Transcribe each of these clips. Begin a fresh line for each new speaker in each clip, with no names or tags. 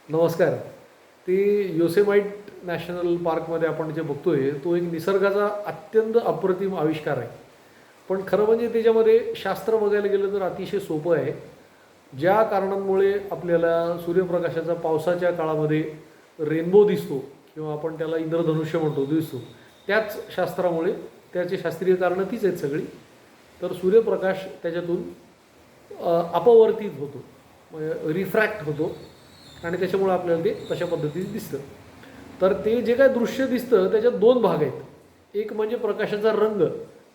नमस्कार. ती Yosemite national पार्कमध्ये आपण जे बघतोय तो एक निसर्गाचा अत्यंत अप्रतिम आविष्कार आहे. पण खरं म्हणजे त्याच्यामध्ये शास्त्र बघायला गेलं तर अतिशय सोपं आहे. ज्या कारणांमुळे आपल्याला सूर्यप्रकाशाचा पावसाच्या काळामध्ये रेनबो दिसतो किंवा आपण त्याला इंद्रधनुष्य म्हणतो दिसतो, त्याच शास्त्रामुळे त्याचे शास्त्रीय कारणं तीच आहेत सगळी. तर सूर्यप्रकाश त्याच्यातून अपवर्तित होतो, म्हणजे रिफ्रॅक्ट होतो आणि त्याच्यामुळे आपल्याला ते तशा पद्धतीने दिसतं. तर ते जे काय दृश्य दिसतं त्याच्यात दोन भाग आहेत. एक म्हणजे प्रकाशाचा रंग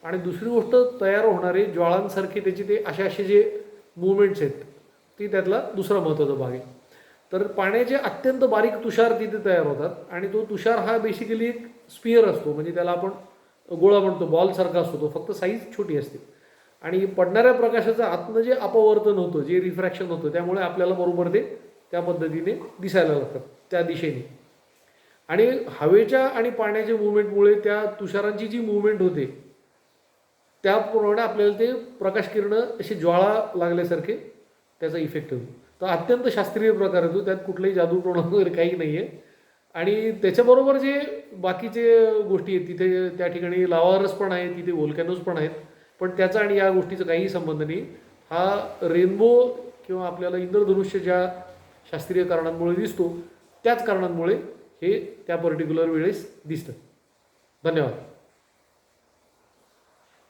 आणि दुसरी गोष्ट तयार होणारे ज्वाळांसारखे त्याचे ते असे जे मुवमेंट्स आहेत, ती त्यातला दुसरा महत्त्वाचा भाग आहे. तर पाण्याचे अत्यंत बारीक तुषार तिथे तयार होतात आणि तो तुषार हा बेसिकली एक स्पियर असतो, म्हणजे त्याला आपण गोळा म्हणतो, बॉलसारखा असतो तो, फक्त साईज छोटी असते. आणि पडणाऱ्या प्रकाशाचं आतनं जे अपवर्तन होतं, जे रिफ्रॅक्शन होतं, त्यामुळे आपल्याला बरोबर ते त्या पद्धतीने दिसायला लागतात त्या दिशेने. आणि हवेच्या आणि पाण्याच्या मुवमेंटमुळे त्या तुषारांची जी मुवमेंट होते त्याप्रमाणे आपल्याला ते प्रकाश किरणं अशी ज्वाळा लागल्यासारखे त्याचा इफेक्ट होतो. तर अत्यंत शास्त्रीय प्रकार होतो, त्यात कुठलाही जादूटोणा वगैरे काही नाही आहे. आणि त्याच्याबरोबर जे बाकीचे गोष्टी आहेत, तिथे त्या ठिकाणी लावारस पण आहे, तिथे व्होल्कॅनोज पण आहेत. पण त्याचा आणि या गोष्टीचा काहीही संबंध नाही. हा रेनबो किंवा आपल्याला इंद्रधनुष्य ज्या शास्त्रीय कारणांमुळे दिसतो त्याच कारणांमुळे हे त्या पर्टिक्युलर वेळेस दिसतं. धन्यवाद.